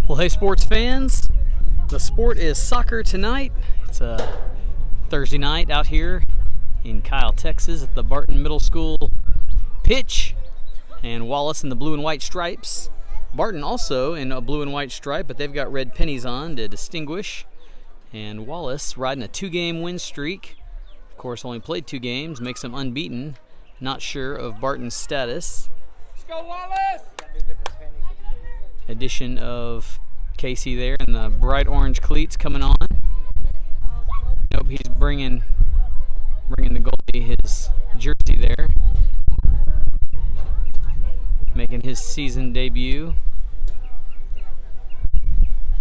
Well, hey, sports fans. The sport is soccer tonight. It's a Thursday night out here in Kyle, Texas at the Barton Middle School pitch. And Wallace in the blue and white stripes. Barton also in a blue and white stripe, but they've got red pennies on to distinguish. And Wallace riding a 2-game win streak. Of course, only played 2 games, makes them unbeaten. Not sure of Barton's status. Let's go, Wallace! Addition of Casey there and the bright orange cleats coming on. Nope, he's bringing the goalie his jersey there. Making his season debut.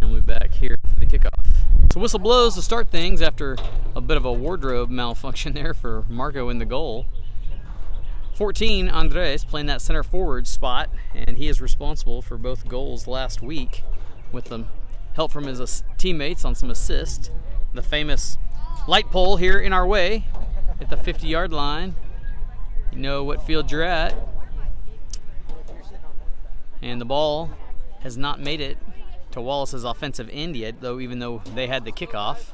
And we'll be back here for the kickoff. So whistle blows to start things after a bit of a wardrobe malfunction there for Marco in the goal. 14, Andres playing that center forward spot, and he is responsible for both goals last week with the help from his teammates on some assists. The famous light pole here in our way at the 50-yard line. You know what field you're at. And the ball has not made it to Wallace's offensive end yet, even though they had the kickoff.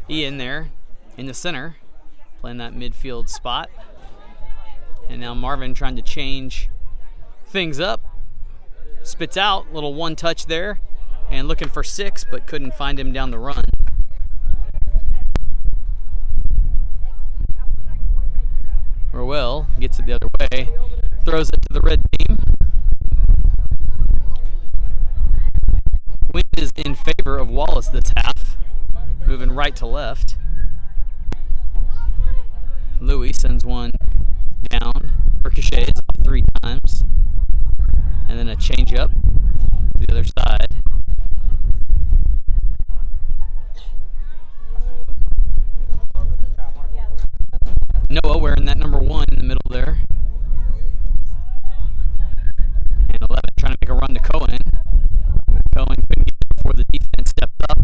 Ian there in the center, playing that midfield spot. And now Marvin trying to change things up. Spits out, little one touch there. And looking for 6, but couldn't find him down the run. Roel gets it the other way. Throws it to the red team. Wind is in favor of Wallace this half. Moving right to left. Louis sends one down, ricochets off 3 times, and then a change up to the other side. Noah wearing that number 1 in the middle there. And 11 trying to make a run to Cohen. Cohen couldn't get it before the defense stepped up.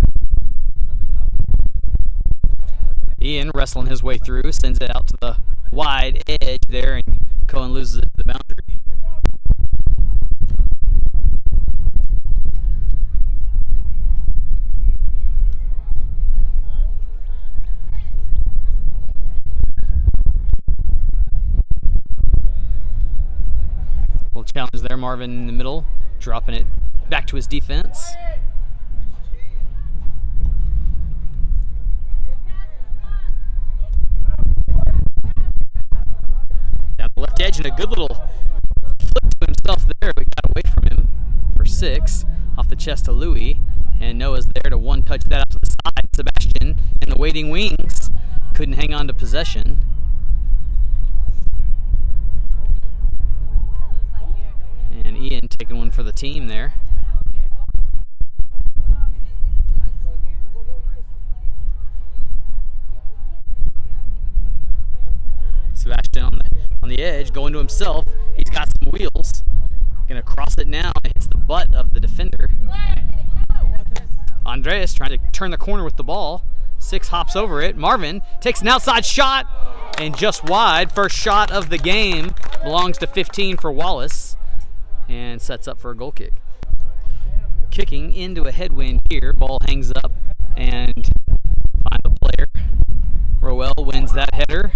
Ian wrestling his way through, sends it out to the wide edge there, and Cohen loses it to the boundary. Little challenge there, Marvin in the middle, dropping it back to his defense. Left edge and a good little flip to himself there, but got away from him for 6 off the chest of Louis. And Noah's there to one touch that out to the side. Sebastian in the waiting wings couldn't hang on to possession. And Ian taking one for the team there. Sebastian on the edge, going to himself. He's got some wheels. Gonna cross it now and hits the butt of the defender. Andres trying to turn the corner with the ball. 6 hops over it. Marvin takes an outside shot and just wide. First shot of the game belongs to 15 for Wallace and sets up for a goal kick. Kicking into a headwind here. Ball hangs up and finds the player. Roel wins that header.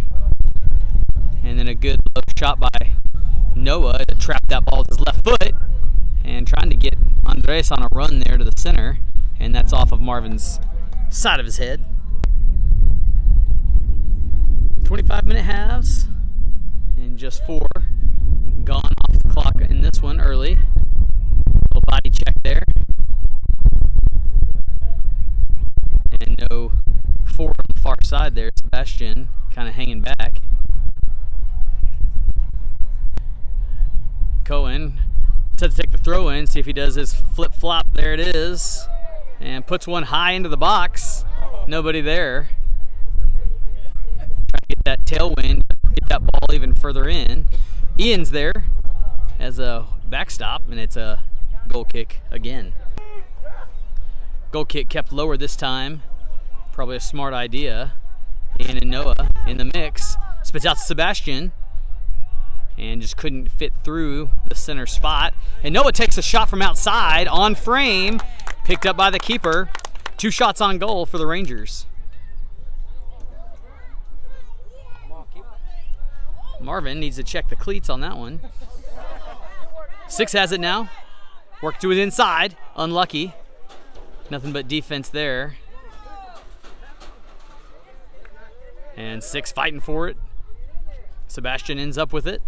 And then a good low shot by Noah to trap that ball with his left foot. And trying to get Andres on a run there to the center. And that's off of Marvin's side of his head. 25-minute halves. And just 4 gone off the clock in this one early. Little body check there. And no 4 on the far side there. Sebastian kind of hanging back. Cohen to take the throw in, see if he does his flip-flop. There it is. And puts one high into the box. Nobody there. Trying to get that tailwind, get that ball even further in. Ian's there as a backstop, and it's a goal kick again. Goal kick kept lower this time. Probably a smart idea. Ian and Noah in the mix. Spits out to Sebastian. and just couldn't fit through the center spot. And Noah takes a shot from outside on frame, picked up by the keeper. 2 shots on goal for the Rangers. Marvin needs to check the cleats on that one. 6 has it now. Worked to it inside. Unlucky. Nothing but defense there. And 6 fighting for it. Sebastian ends up with it.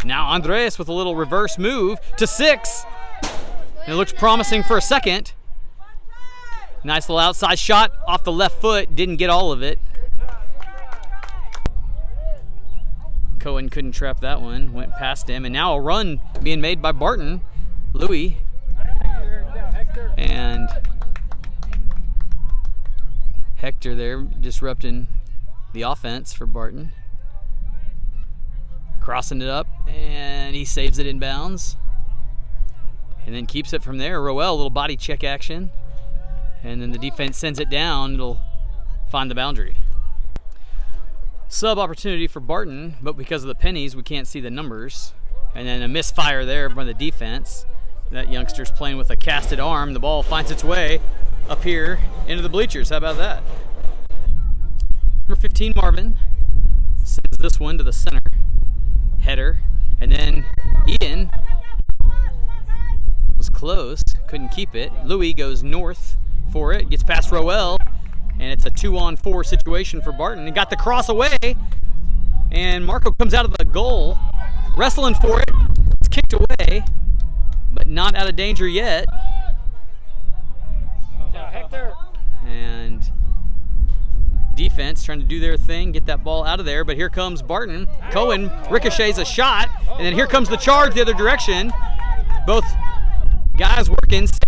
Now Andres with a little reverse move to 6. And it looks promising for a second. Nice little outside shot off the left foot. Didn't get all of it. Cohen couldn't trap that one. Went past him. And now a run being made by Barton. Louis. And Hector there disrupting the offense for Barton. Crossing it up, and he saves it in bounds. And then keeps it from there. Roel, a little body check action. And then the defense sends it down. It'll find the boundary. Sub opportunity for Barton, but because of the pennies, we can't see the numbers. And then a misfire there by the defense. That youngster's playing with a casted arm. The ball finds its way up here into the bleachers. How about that? Number 15, Marvin, sends this one to the center. Header. And then Ian was close. Couldn't keep it. Louis goes north for it. Gets past Roel. And it's a 2-on-4 situation for Barton. He got the cross away. And Marco comes out of the goal. Wrestling for it. It's kicked away. But not out of danger yet. Hector. And defense trying to do their thing, get that ball out of there. But here comes Barton. Cohen ricochets a shot. And then here comes the charge the other direction. Both guys working. 6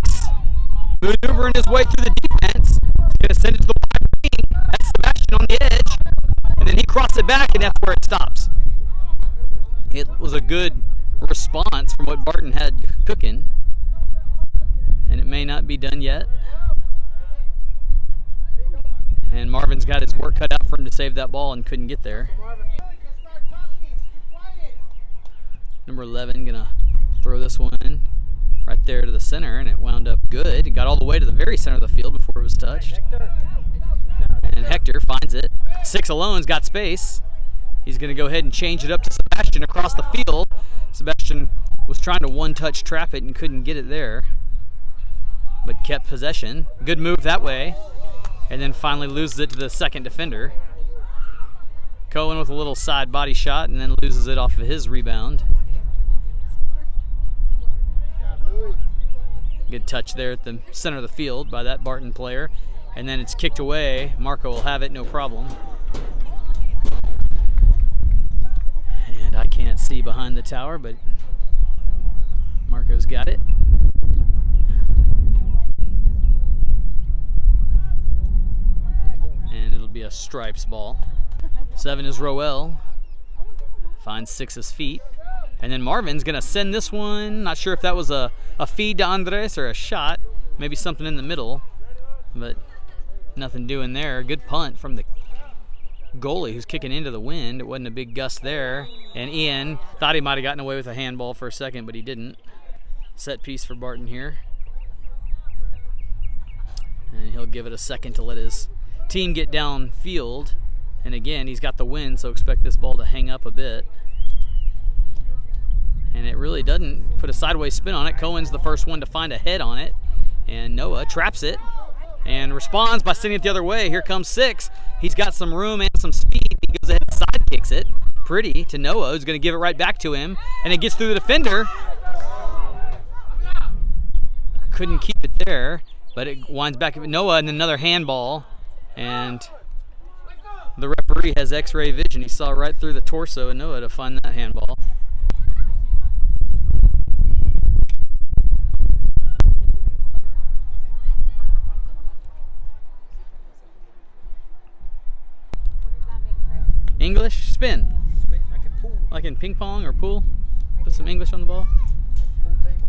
maneuvering his way through the defense. He's going to send it to the wide wing. That's Sebastian on the edge. And then he crosses it back, and that's where it stops. It was a good response from what Barton had cooking. And it may not be done yet. And Marvin's got his work cut out for him to save that ball and couldn't get there. Number 11 gonna throw this one in right there to the center, and it wound up good. It got all the way to the very center of the field before it was touched. And Hector finds it. 6 alone's got space. He's gonna go ahead and change it up to Sebastian across the field. Sebastian was trying to one-touch trap it and couldn't get it there, but kept possession. Good move that way. And then finally loses it to the second defender. Cohen with a little side body shot and then loses it off of his rebound. Good touch there at the center of the field by that Barton player. And then it's kicked away. Marco will have it, no problem. And I can't see behind the tower, but Marco's got it. And it'll be a stripes ball. 7 is Roel. Finds 6's feet. And then Marvin's going to send this one. Not sure if that was a feed to Andres or a shot. Maybe something in the middle. But nothing doing there. Good punt from the goalie who's kicking into the wind. It wasn't a big gust there. And Ian thought he might have gotten away with a handball for a second, but he didn't. Set piece for Barton here. And he'll give it a second to let his team get downfield. And again, he's got the wind, so expect this ball to hang up a bit. And it really doesn't put a sideways spin on it. Cohen's the first one to find a head on it. And Noah traps it and responds by sending it the other way. Here comes 6. He's got some room and some speed. He goes ahead and side kicks it. Pretty to Noah, who's going to give it right back to him. And it gets through the defender. Couldn't keep it there, but it winds back at Noah and another handball. And the referee has x-ray vision. He saw right through the torso of Noah to find that handball. English? Spin. Like a pool. Like in ping pong or pool? Put some English on the ball. Pool table.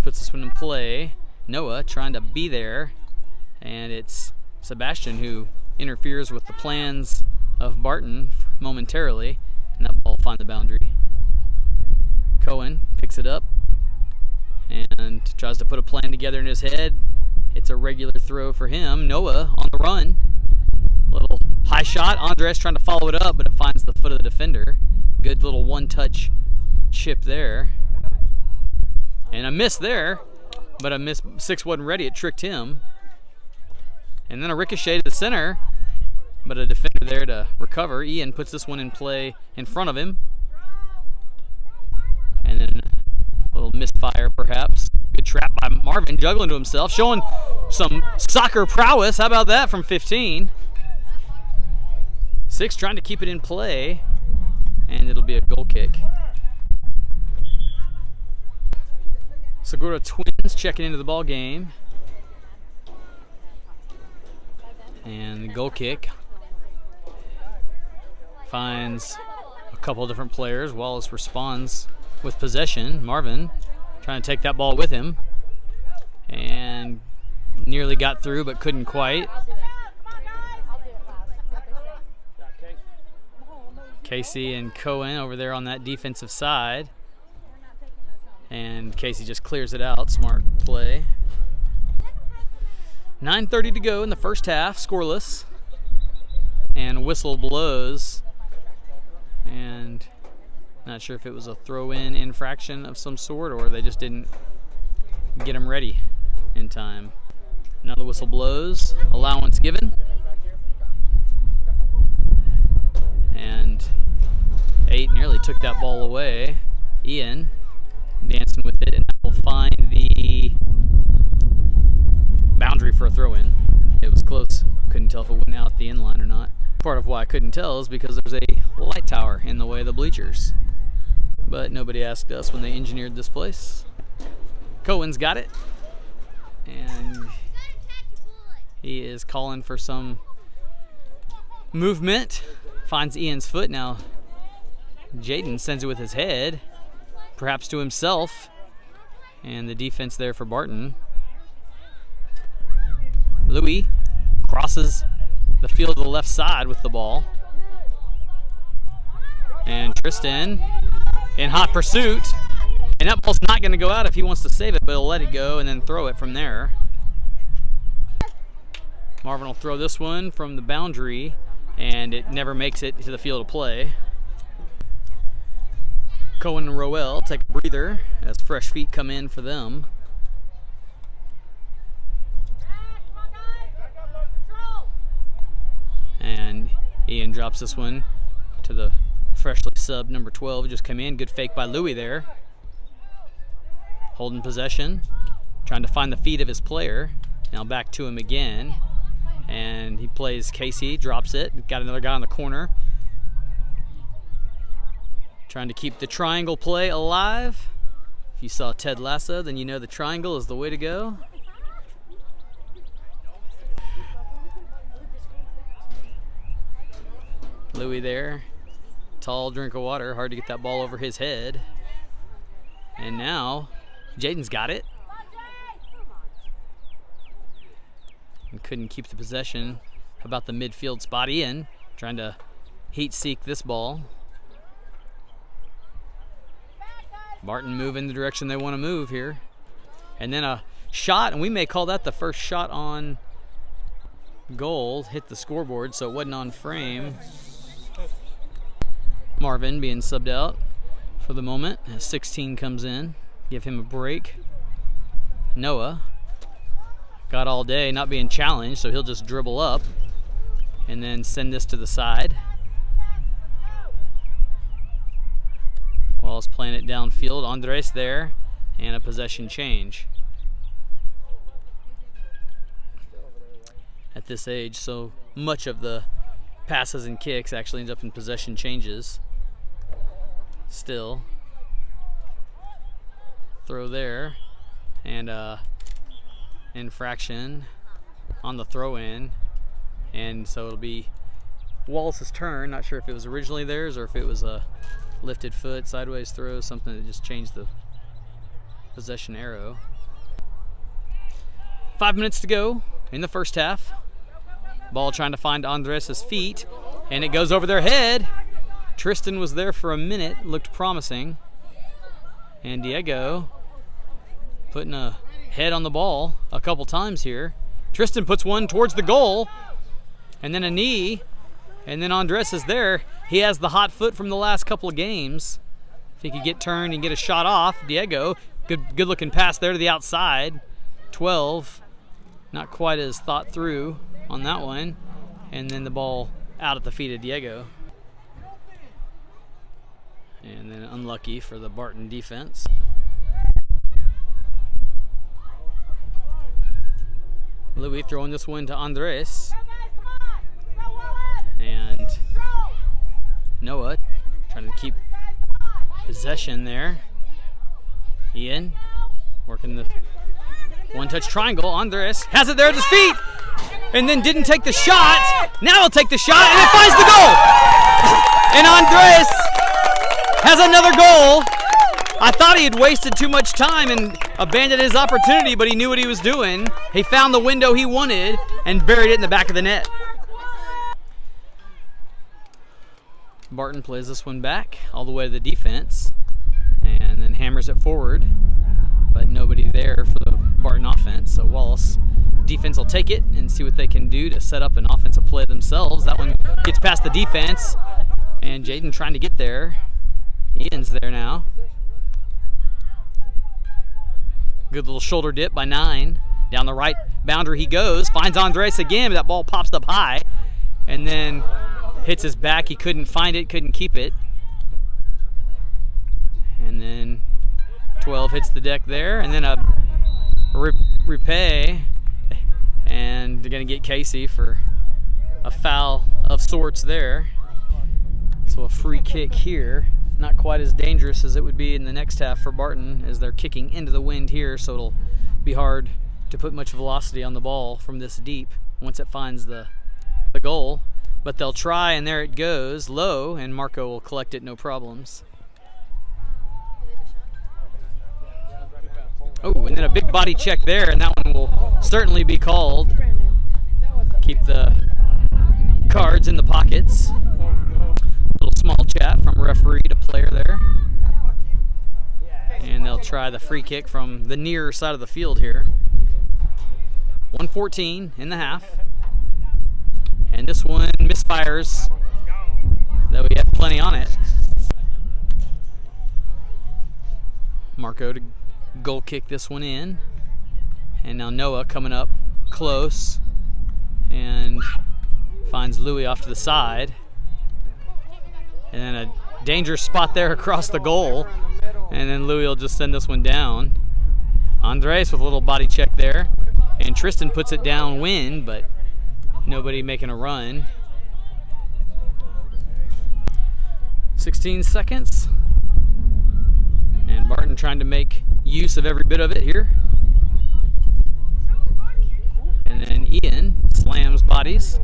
puts this one in play. Noah trying to be there, and it's Sebastian who interferes with the plans of Barton momentarily, and that ball will find the boundary. Cohen picks it up and tries to put a plan together in his head. It's a regular throw for him. Noah on the run. Little high shot. Andres trying to follow it up, but it finds the foot of the defender. Good little one-touch chip there. And a miss there, but a miss. Six wasn't ready. It tricked him. And then a ricochet to the center, but a defender there to recover. Ian puts this one in play in front of him. And then a little misfire perhaps. Good trap by Marvin, juggling to himself, showing some soccer prowess. How about that from 15? Six trying to keep it in play, and it'll be a goal kick. Segura Twins checking into the ball game. And the goal kick finds a couple of different players. Wallace responds with possession. Marvin trying to take that ball with him, and nearly got through but couldn't quite. Casey and Cohen over there on that defensive side, and Casey just clears it out. Smart play. 9:30 to go in the first half, scoreless, and whistle blows, and not sure if it was a throw-in infraction of some sort or they just didn't get him ready in time. Now the whistle blows, allowance given, and 8 nearly took that ball away. Ian dancing with it, and that will find the boundary for a throw-in. It was close. Couldn't tell if it went out the end line or not. Part of why I couldn't tell is because there's a light tower in the way of the bleachers. But nobody asked us when they engineered this place. Cohen's got it, and he is calling for some movement. Finds Ian's foot. Now Jaden sends it with his head, perhaps to himself, and the defense there for Barton. Louis crosses the field to the left side with the ball, and Tristan in hot pursuit, and that ball's not going to go out if he wants to save it, but he'll let it go and then throw it from there. Marvin will throw this one from the boundary, and it never makes it to the field of play. Cohen and Roel take a breather as fresh feet come in for them. And Ian drops this one to the freshly subbed number 12, just come in. Good fake by Louis there. Holding possession, trying to find the feet of his player. Now back to him again, and he plays Casey, drops it. Got another guy on the corner. Trying to keep the triangle play alive. If you saw Ted Lasso, then you know the triangle is the way to go. Louis there. Tall drink of water, hard to get that ball over his head. And now Jaden's got it. And couldn't keep the possession. About the midfield spot. Ian trying to heat seek this ball. Barton move in the direction they want to move here. And then a shot, and we may call that the first shot on goal. Hit the scoreboard, so it wasn't on frame. Marvin being subbed out for the moment as 16 comes in. Give him a break. Noah got all day, not being challenged, so he'll just dribble up and then send this to the side. Wallace playing it downfield. Andres there, and a possession change. At this age, so much of the passes and kicks actually ends up in possession changes. Still, throw there, and infraction on the throw-in, and so it'll be Wallace's turn. Not sure if it was originally theirs or if it was a lifted foot, sideways throw, something that just changed the possession arrow. 5 minutes to go in the first half. Ball trying to find Andres' feet, and it goes over their head. Tristan was there for a minute, looked promising. And Diego putting a head on the ball a couple times here. Tristan puts one towards the goal, and then a knee, and then Andres is there. He has the hot foot from the last couple of games. If he could get turned and get a shot off, Diego, good looking pass there to the outside. 12, not quite as thought through on that one, and then the ball out at the feet of Diego. And then unlucky for the Barton defense. Louis throwing this one to Andres. And Noah trying to keep possession there. Ian working the one-touch triangle. Andres has it there at his feet, and then didn't take the shot. Now he'll take the shot, and it finds the goal. And Andres has another goal. I thought he had wasted too much time and abandoned his opportunity, but he knew what he was doing. He found the window he wanted and buried it in the back of the net. Barton plays this one back all the way to the defense and then hammers it forward, but nobody there for the Barton offense. So Wallace defense will take it and see what they can do to set up an offensive play themselves. That one gets past the defense, and Jaden trying to get there. Ian's there now. Good little shoulder dip by 9. Down the right boundary he goes. Finds Andres again, but that ball pops up high. And then hits his back. He couldn't find it, couldn't keep it. And then 12 hits the deck there. And then a repay. And they're going to get Casey for a foul of sorts there. So a free kick here. Not quite as dangerous as it would be in the next half for Barton, as they're kicking into the wind here, so it'll be hard to put much velocity on the ball from this deep once it finds the goal. But they'll try, and there it goes low, and Marco will collect it no problems. Oh, and then a big body check there, and that one will certainly be called. Keep the cards in the pockets. Little small chat from referee to player there. And they'll try the free kick from the near side of the field here. 1:14 in the half. And this one misfires, though he had plenty on it. Marco to goal kick this one in. And now Noah coming up close and finds Louis off to the side. And then a dangerous spot there across the goal. And then Louis will just send this one down. Andres with a little body check there. And Tristan puts it downwind, but nobody making a run. 16 seconds. And Barton trying to make use of every bit of it here. And then Ian slams bodies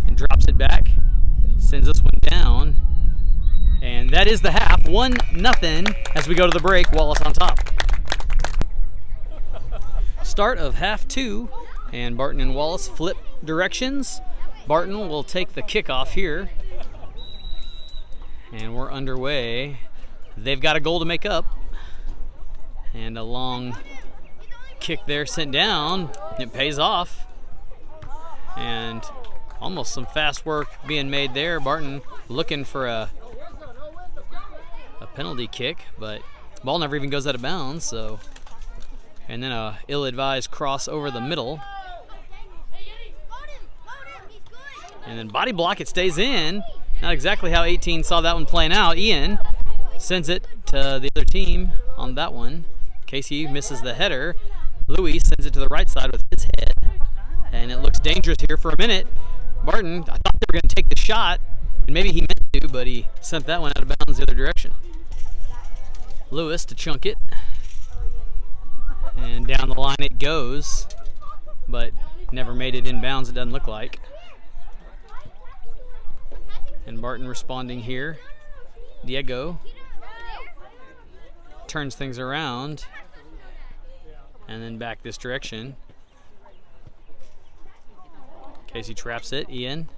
and drops it back. Sends this one down. And that is the half. 1-0 as we go to the break. Wallace on top. Start of half 2. And Barton and Wallace flip directions. Barton will take the kickoff here. And we're underway. They've got a goal to make up. And a long kick there sent down. It pays off. And almost some fast work being made there. Barton looking for a penalty kick, but ball never even goes out of bounds. So, and then a ill-advised cross over the middle. And then body block, it stays in. Not exactly how 18 saw that one playing out. Ian sends it to the other team on that one. Casey misses the header. Louis sends it to the right side with his head. And it looks dangerous here for a minute. Barton, I thought they were going to take the shot, and maybe he meant to, but he sent that one out of bounds the other direction. Lewis to chunk it. And down the line it goes, but never made it in bounds, it doesn't look like. And Barton responding here. Diego turns things around and then back this direction. Casey traps it. Ian.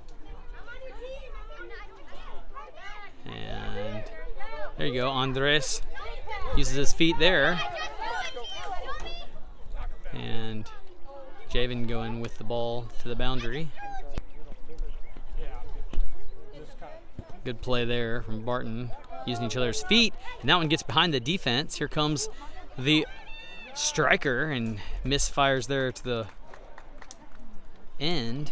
And there you go. Andres uses his feet there. And Javen going with the ball to the boundary. Good play there from Barton, using each other's feet. And that one gets behind the defense. Here comes the striker and misfires there to the end.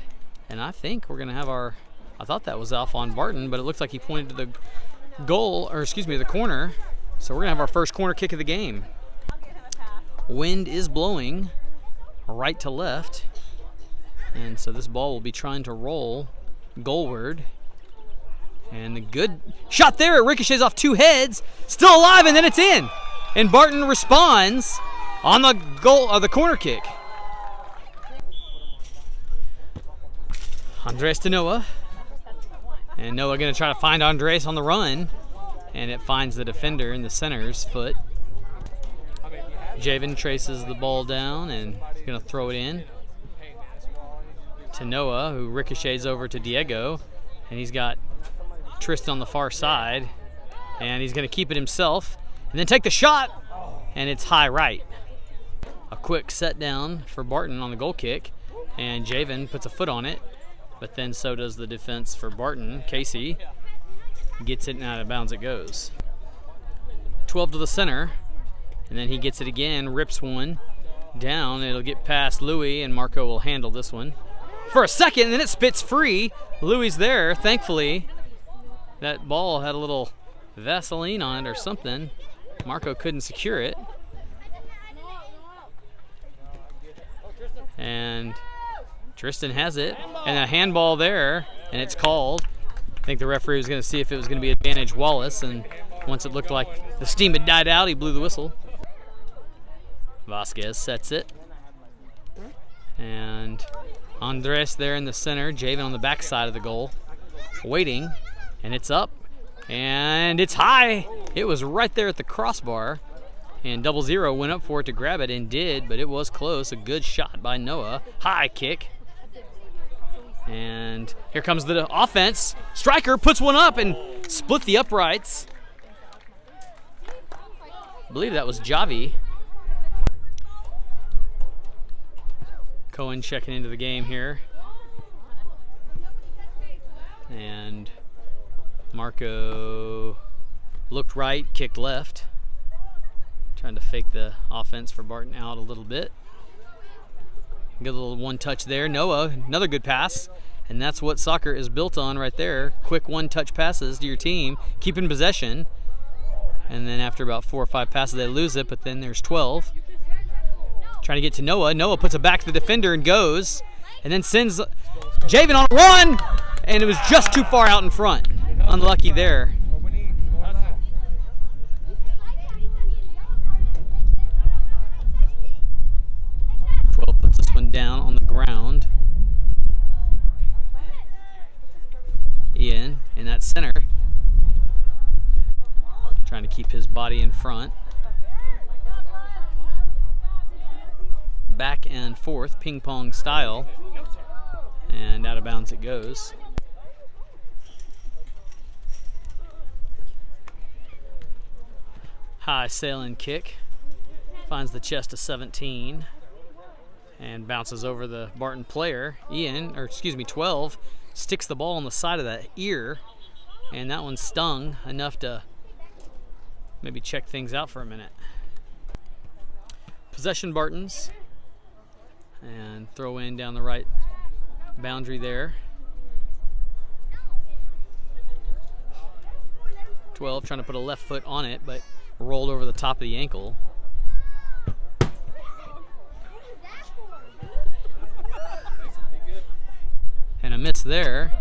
And I think we're going to have our, I thought that was off on Barton, but it looks like he pointed to the goal, or excuse me, the corner. So we're going to have our first corner kick of the game. Wind is blowing right to left. And so this ball will be trying to roll goalward. And the good shot there, it ricochets off two heads, still alive, and then it's in. And Barton responds on the goal, the corner kick. Andres to Noah. And Noah going to try to find Andres on the run. And it finds the defender in the center's foot. Javen traces the ball down and is going to throw it in to Noah, who ricochets over to Diego. And he's got Tristan on the far side, and he's going to keep it himself and then take the shot, and it's high right. A quick set down for Barton on the goal kick, and Javen puts a foot on it, but then so does the defense for Barton. Casey gets it, and out of bounds it goes. 12 to the center, and then he gets it again, rips one down. It'll get past Louis, and Marco will handle this one for a second, and then it spits free. Louis there, thankfully. That ball had a little Vaseline on it or something. Marco couldn't secure it. And Tristan has it. And a handball there, and it's called. I think the referee was going to see if it was going to be advantage Wallace, and once it looked like the steam had died out, he blew the whistle. Vasquez sets it. And Andres there in the center, Javen on the back side of the goal, waiting. And it's up, and it's high. It was right there at the crossbar, and 00 went up for it to grab it and did, but it was close. A good shot by Noah. High kick. And here comes the offense. Striker puts one up and split the uprights. I believe that was Javi. Cohen checking into the game here. And Marco looked right, kicked left. Trying to fake the offense for Barton out a little bit. Good little one touch there. Noah, another good pass. And that's what soccer is built on right there. Quick one-touch passes to your team, keeping possession. And then after about 4 or 5 passes, they lose it, but then there's 12. Trying to get to Noah. Noah puts it back to the defender and goes. And then sends Javen on a run. And it was just too far out in front. Unlucky there. Puts this one down on the ground. Ian in that center, trying to keep his body in front. Back and forth, ping pong style, and out of bounds it goes. High sailing kick, finds the chest of 17. And bounces over the Barton player. 12, sticks the ball on the side of the ear, and that one stung enough to maybe check things out for a minute. Possession Bartons, and throw in down the right boundary there. 12 trying to put a left foot on it, but rolled over the top of the ankle. And a miss there.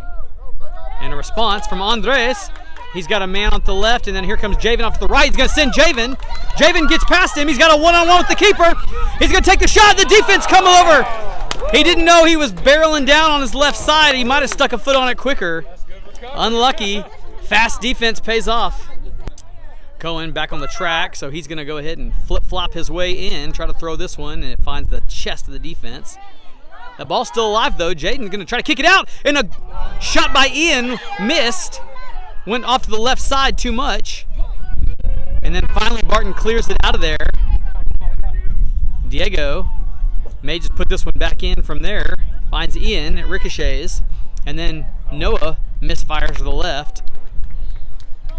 And a response from Andres. He's got a man off the left, and then here comes Javen off to the right. He's going to send Javen. Javen gets past him. He's got a one-on-one with the keeper. He's going to take the shot. The defense come over. He didn't know he was barreling down on his left side. He might have stuck a foot on it quicker. Unlucky. Fast defense pays off. Cohen back on the track, so he's going to go ahead and flip-flop his way in, try to throw this one, and it finds the chest of the defense. That ball's still alive, though. Jaden's going to try to kick it out, and a shot by Ian missed. Went off to the left side too much. And then finally Barton clears it out of there. Diego may just put this one back in from there. Finds Ian, it ricochets. And then Noah misfires to the left.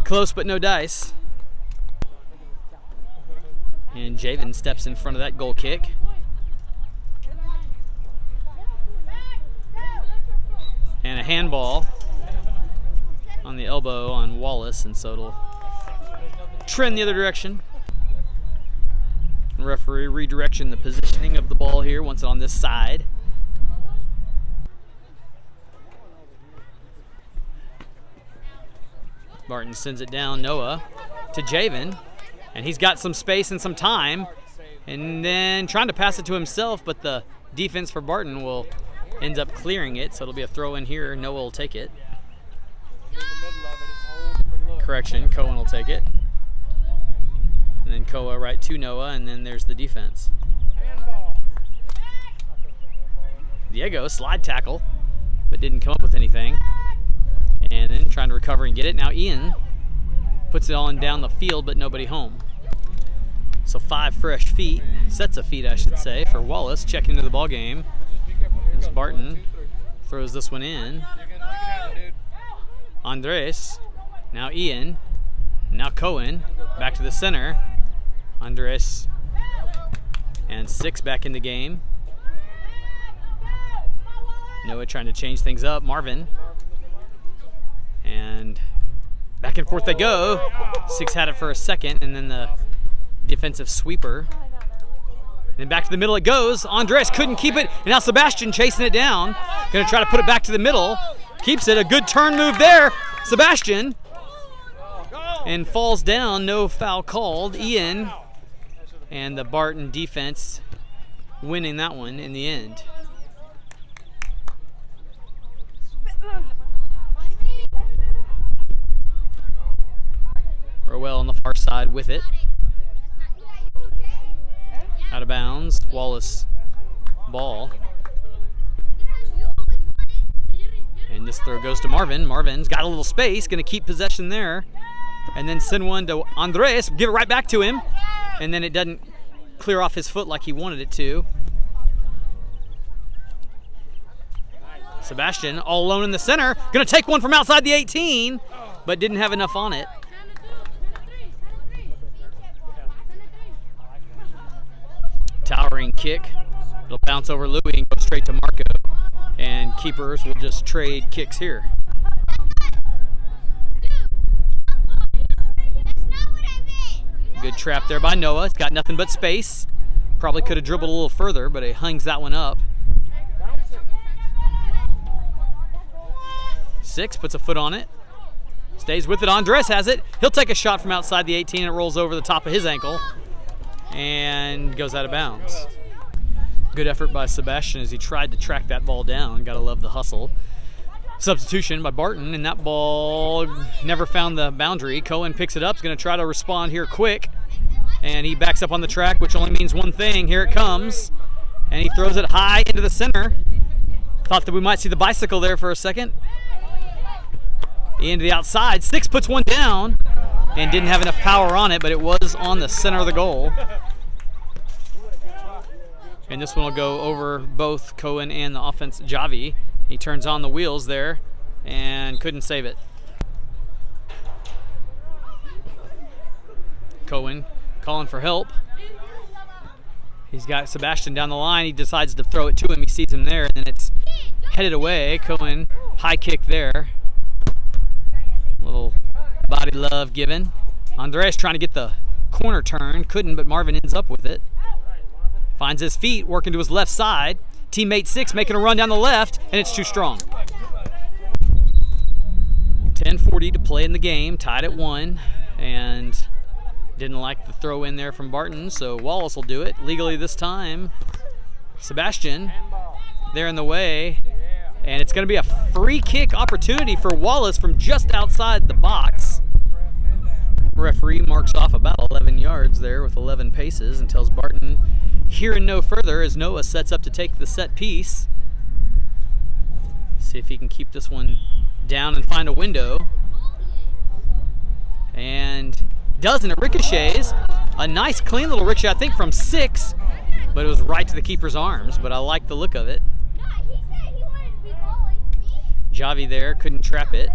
Close but no dice. And Javen steps in front of that goal kick. And a handball on the elbow on Wallace, and so it'll trend the other direction. Referee redirection the positioning of the ball here once it's on this side. Barton sends it down, Noah to Javen, and he's got some space and some time, and then trying to pass it to himself, but the defense for Barton ends up clearing it, so it'll be a throw in here. Noah will take it. Correction, Cohen will take it. And then Koa right to Noah, and then there's the defense. Diego, slide tackle, but didn't come up with anything. And then trying to recover and get it. Now Ian puts it on down the field, but nobody home. So 5 fresh feet, sets of feet I should say, for Wallace checking into the ball game. As Barton throws this one in. Andres, now Ian, now Cohen, back to the center. Andres and 6 back in the game. Noah trying to change things up. Marvin. And back and forth they go. 6 had it for a second, and then the defensive sweeper. Then back to the middle it goes. Andres couldn't keep it, and now Sebastian chasing it down. Going to try to put it back to the middle. Keeps it. A good turn move there. Sebastian. And falls down. No foul called. Ian and the Barton defense winning that one in the end. Rowell on the far side with it. Out of bounds. Wallace ball. And this throw goes to Marvin. Marvin's got a little space, going to keep possession there. And then send one to Andres, give it right back to him. And then it doesn't clear off his foot like he wanted it to. Sebastian all alone in the center. Going to take one from outside the 18, but didn't have enough on it. Towering kick. It'll bounce over Louie and go straight to Marco. And keepers will just trade kicks here. Good trap there by Noah. He's got nothing but space. Probably could have dribbled a little further, but he hangs that one up. 6 puts a foot on it. Stays with it. Andres has it. He'll take a shot from outside the 18. It rolls over the top of his ankle and goes out of bounds. Good effort by Sebastian as he tried to track that ball down. Gotta love the hustle. Substitution by Barton, and that ball never found the boundary. Cohen picks it up. He's going to try to respond here quick. And he backs up on the track, which only means one thing. Here it comes. And he throws it high into the center. Thought that we might see the bicycle there for a second. Into the outside. 6 puts one down and didn't have enough power on it, but it was on the center of the goal. And this one will go over both Cohen and the offense, Javi. He turns on the wheels there and couldn't save it. Cohen calling for help. He's got Sebastian down the line. He decides to throw it to him. He sees him there, and then it's headed away. Cohen, high kick there. Little body love given. Andres trying to get the corner turn. Couldn't, but Marvin ends up with it. Finds his feet, working to his left side. Teammate 6 making a run down the left, and it's too strong. 10:40 to play in the game, tied at 1, and didn't like the throw in there from Barton, so Wallace will do it legally this time. Sebastian there in the way, and it's going to be a free kick opportunity for Wallace from just outside the box. Referee marks off about 11 yards there with 11 paces and tells Barton here and no further as Noah sets up to take the set piece. See if he can keep this one down and find a window. And doesn't. It ricochets. A nice clean little ricochet, I think from 6, but it was right to the keeper's arms, but I like the look of it. Javi there couldn't trap it.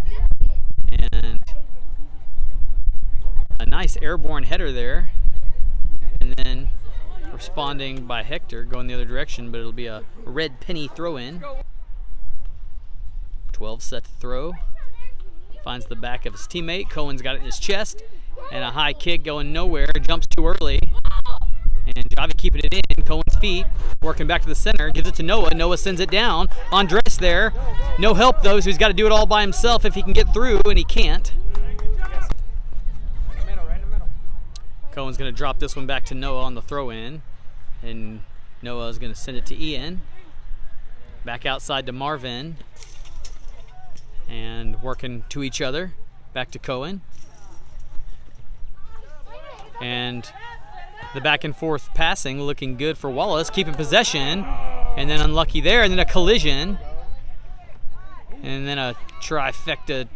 And a nice airborne header there. And then responding by Hector going the other direction, but it'll be a red penny throw in. 12 set to throw. Finds the back of his teammate. Cohen's got it in his chest. And a high kick going nowhere. Jumps too early. And Javi keeping it in. Cohen's feet. Working back to the center. Gives it to Noah. Noah sends it down. Andres there. No help though, so he's got to do it all by himself if he can get through, and he can't. Cohen's going to drop this one back to Noah on the throw-in. And Noah is going to send it to Ian. Back outside to Marvin. And working to each other. Back to Cohen. And the back and forth passing looking good for Wallace. Keeping possession. And then unlucky there. And then a collision. And then a trifecta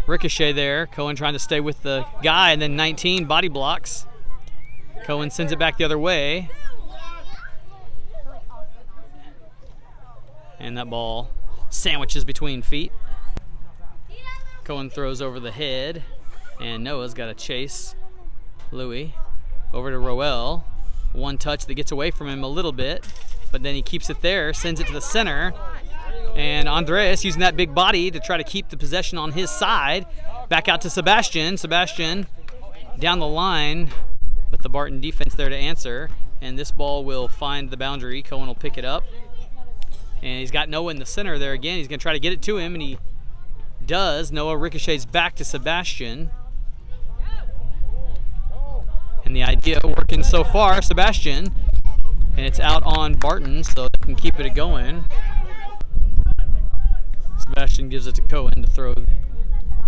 ricochet there. Cohen trying to stay with the guy. And then 19 body blocks. Cohen sends it back the other way. And that ball sandwiches between feet. Cohen throws over the head, and Noah's got to chase Louis over to Roel. One touch that gets away from him a little bit, but then he keeps it there, sends it to the center, and Andres using that big body to try to keep the possession on his side. Back out to Sebastian. Sebastian down the line, but the Barton defense there to answer, and this ball will find the boundary. Cohen will pick it up, and he's got Noah in the center there again. He's going to try to get it to him, and he does. Noah ricochets back to Sebastian. And the idea working so far, Sebastian. And it's out on Barton, so they can keep it going. Sebastian gives it to Cohen to throw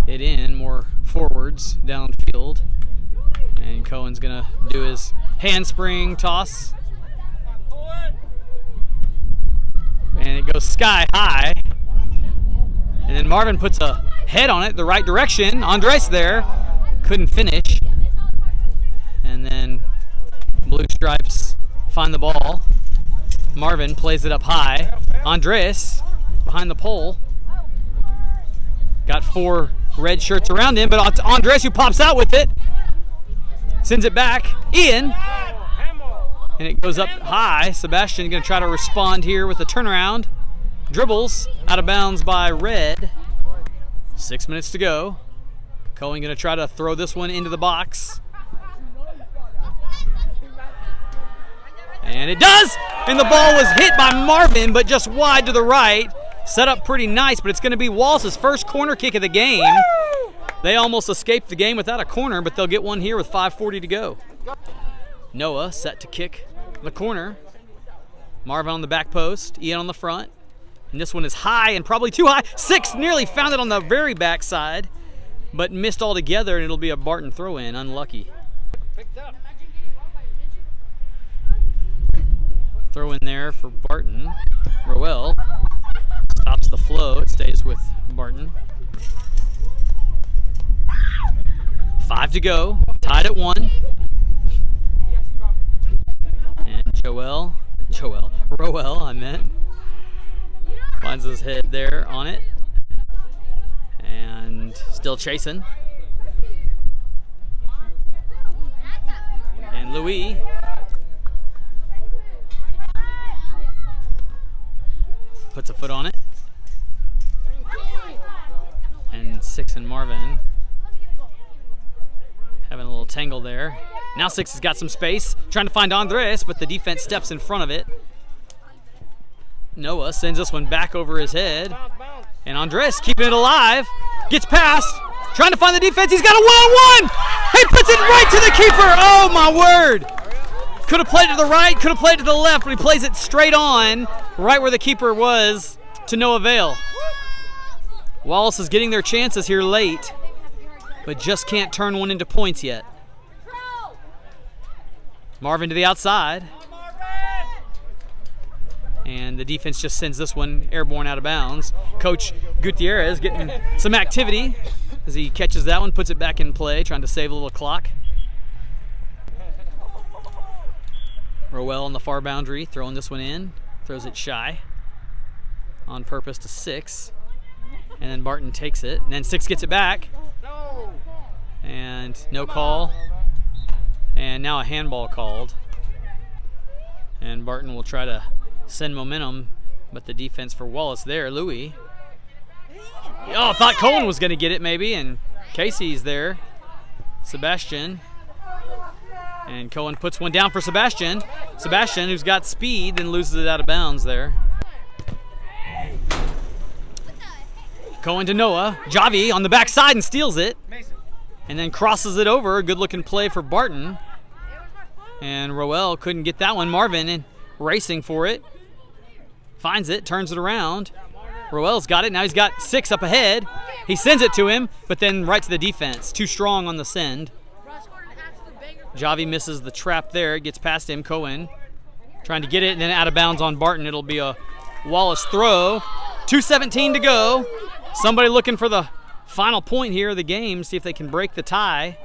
it in more forwards downfield. And Cohen's going to do his handspring toss. And it goes sky high. And then Marvin puts a head on it the right direction. Andres there. Couldn't finish. And then Blue Stripes find the ball. Marvin plays it up high. Andres behind the pole. Got 4 red shirts around him, but it's Andres who pops out with it. Sends it back. Ian. And it goes up high. Sebastian going to try to respond here with a turnaround. Dribbles out of bounds by Red. 6 minutes to go. Cohen going to try to throw this one into the box. And it does! And the ball was hit by Marvin, but just wide to the right. Set up pretty nice, but it's going to be Wallace's first corner kick of the game. Woo! They almost escaped the game without a corner, but they'll get one here with 5:40 to go. Noah set to kick the corner. Marvin on the back post, Ian on the front. And this one is high and probably too high. 6 nearly found it on the very back side, but missed altogether, and it'll be a Barton throw-in. Unlucky. Throw in there for Barton. Roel stops the flow. It stays with Barton. 5 to go. Tied at 1. And Roel, I meant. Finds his head there on it. And still chasing. And Louis puts a foot on it. And 6 and Marvin having a little tangle there. Now 6 has got some space, trying to find Andres, but the defense steps in front of it. Noah sends this one back over his head. And Andres keeping it alive. Gets past, trying to find the defense. He's got a one-on-one! He puts it right to the keeper! Oh my word! Could have played it to the right, could have played it to the left, but he plays it straight on, right where the keeper was, to no avail. Wallace is getting their chances here late, but just can't turn one into points yet. Marvin to the outside. And the defense just sends this one airborne out of bounds. Coach Gutierrez getting some activity as he catches that one, puts it back in play, trying to save a little clock. Rowell on the far boundary, throwing this one in. Throws it shy on purpose to Six. And then Barton takes it. And then Six gets it back. And no call. And now a handball called. And Barton will try to send momentum, but the defense for Wallace there, Louis. Oh, thought Cohen was going to get it maybe, and Casey's there. Sebastian. And Cohen puts one down for Sebastian. Sebastian, who's got speed, then loses it out of bounds there. Cohen to Noah. Javi on the backside and steals it. And then crosses it over. Good looking play for Barton. And Rowell couldn't get that one. Marvin racing for it. Finds it, turns it around. Rowell's got it. Now he's got Six up ahead. He sends it to him, but then right to the defense. Too strong on the send. Javi misses the trap there. It gets past him. Cohen trying to get it, and then out of bounds on Barton. It'll be a Wallace throw. 2:17 to go. Somebody looking for the final point here of the game, see if they can break the tie.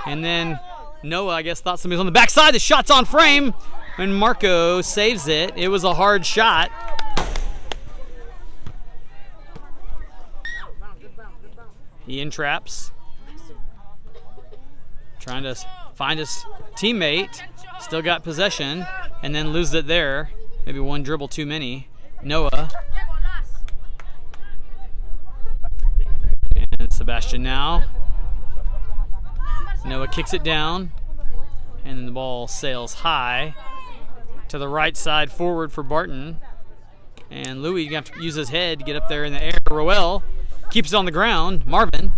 And then Noah, I guess, thought somebody was on the backside. The shot's on frame, and Marco saves it. It was a hard shot. He entraps. Trying to find his teammate. Still got possession, and then loses it there. Maybe one dribble too many. Noah. And Sebastian now. Noah kicks it down, and then the ball sails high to the right side forward for Barton. And Louis going to have to use his head to get up there in the air. Rowell keeps it on the ground. Marvin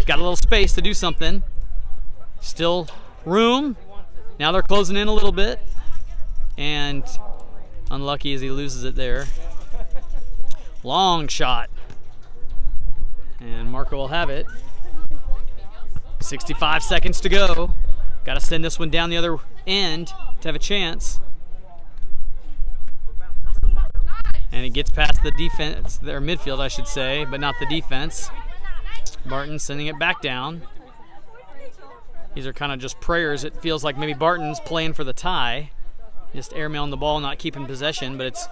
got a little space to do something. Still room. Now they're closing in a little bit. And unlucky as he loses it there. Long shot. And Marco will have it. 65 seconds to go. Got to send this one down the other end to have a chance. And it gets past the defense, their midfield I should say, but not the defense. Barton sending it back down. These are kind of just prayers. It feels like maybe Barton's playing for the tie. Just airmailing the ball, not keeping possession, but it's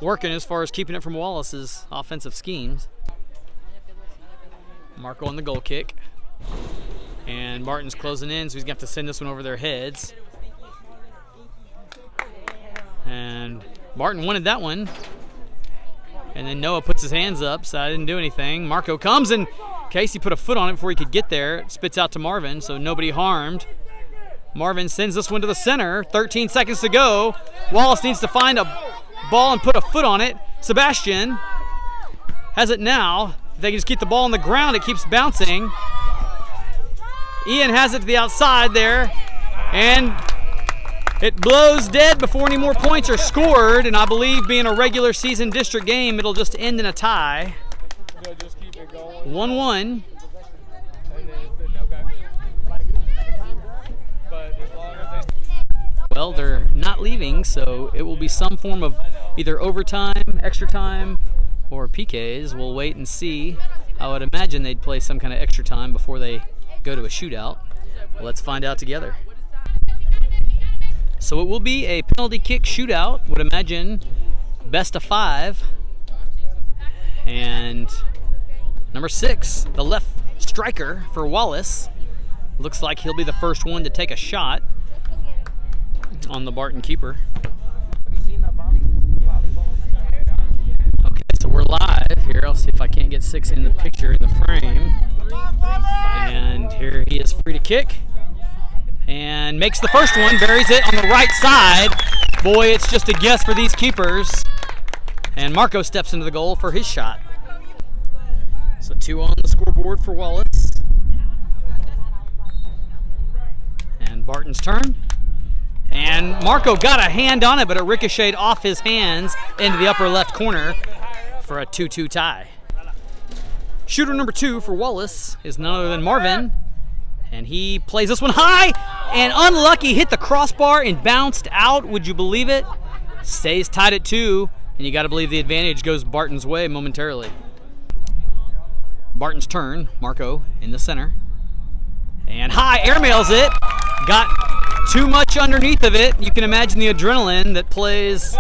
working as far as keeping it from Wallace's offensive schemes. Marco on the goal kick. And Barton's closing in, so he's going to have to send this one over their heads. And Barton wanted that one. And then Noah puts his hands up, so I didn't do anything. Marco comes, and Casey put a foot on it before he could get there. It spits out to Marvin, so nobody harmed. Marvin sends this one to the center. 13 seconds to go. Wallace needs to find a ball and put a foot on it. Sebastian has it now. If they can just keep the ball on the ground, it keeps bouncing. Ian has it to the outside there, and it blows dead before any more points are scored, and I believe being a regular season district game, it'll just end in a tie. 1-1. Well, they're not leaving, so it will be some form of either overtime, extra time, or PKs. We'll wait and see. I would imagine they'd play some kind of extra time before they go to a shootout. Let's find out together. So it will be a penalty kick shootout. Would imagine best of 5. And number 6, the left striker for Wallace, looks like he'll be the first one to take a shot on the Barton keeper. Okay, so we're live here. I'll see if I can't get 6 in the picture, in the frame. And here he is free to kick. And makes the first one, buries it on the right side. Boy, it's just a guess for these keepers. And Marco steps into the goal for his shot. So 2 on the scoreboard for Wallace. And Barton's turn. And Marco got a hand on it, but it ricocheted off his hands into the upper left corner for a 2-2 tie. Shooter number 2 for Wallace is none other than Marvin. And he plays this one high, and unlucky, hit the crossbar and bounced out. Would you believe it? stays tied at 2, and you got to believe the advantage goes Barton's way momentarily. Barton's turn. Marco in the center. And high, airmails it. Got too much underneath of it. You can imagine the adrenaline that plays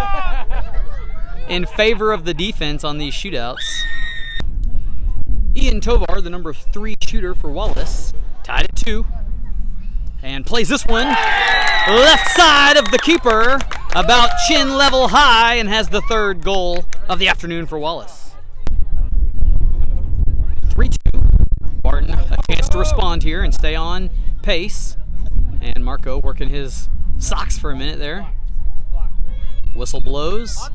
in favor of the defense on these shootouts. Ian Tovar, the number 3 shooter for Wallace, tied at 2. And plays this one left side of the keeper, about chin level high, and has the 3rd goal of the afternoon for Wallace. 3-2. Barton, a chance to respond here and stay on pace. And Marco working his socks for a minute there. Whistle blows.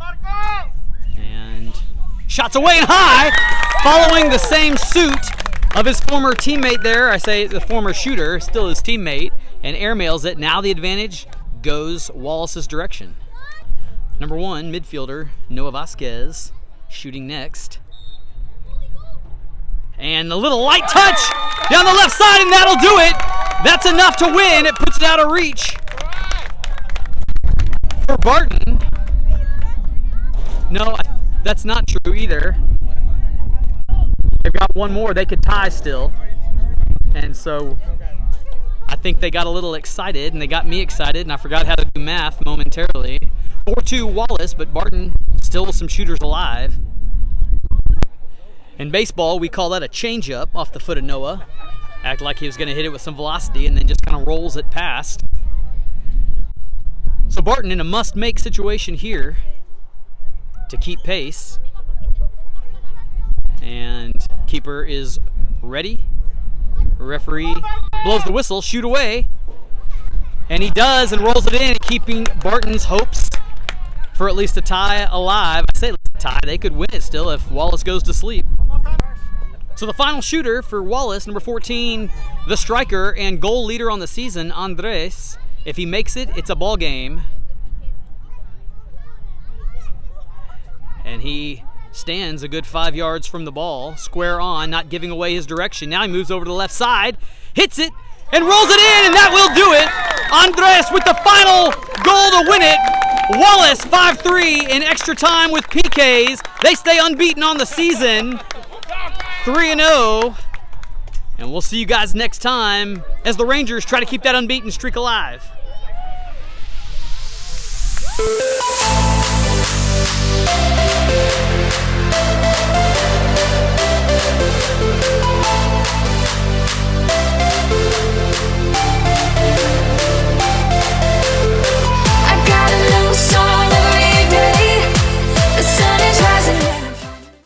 And shots away and high, following the same suit of his former teammate there. I say the former shooter, still his teammate, and airmails it. Now the advantage goes Wallace's direction. Number 1, midfielder Noah Vasquez, shooting next. And a little light touch down the left side, and that'll do it. That's enough to win. It puts it out of reach for Barton. No, that's not true either. They've got one more. They could tie still. And so I think they got a little excited, and they got me excited, and I forgot how to do math momentarily. 4-2 Wallace, but Barton still with some shooters alive. In baseball, we call that a changeup off the foot of Noah. Act like he was going to hit it with some velocity and then just kind of rolls it past. So Barton in a must-make situation here to keep pace. And keeper is ready. Referee blows the whistle, shoot away. And he does, and rolls it in, keeping Barton's hopes for at least a tie alive. I say a tie, they could win it still if Wallace goes to sleep. So the final shooter for Wallace, number 14, the striker and goal leader on the season, Andres. If he makes it, it's a ball game. And he stands a good 5 yards from the ball, square on, not giving away his direction. Now he moves over to the left side, hits it, and rolls it in, and that will do it. Andres with the final goal to win it. Wallace 5-3 in extra time with PKs. They stay unbeaten on the season, 3-0. And we'll see you guys next time as the Rangers try to keep that unbeaten streak alive.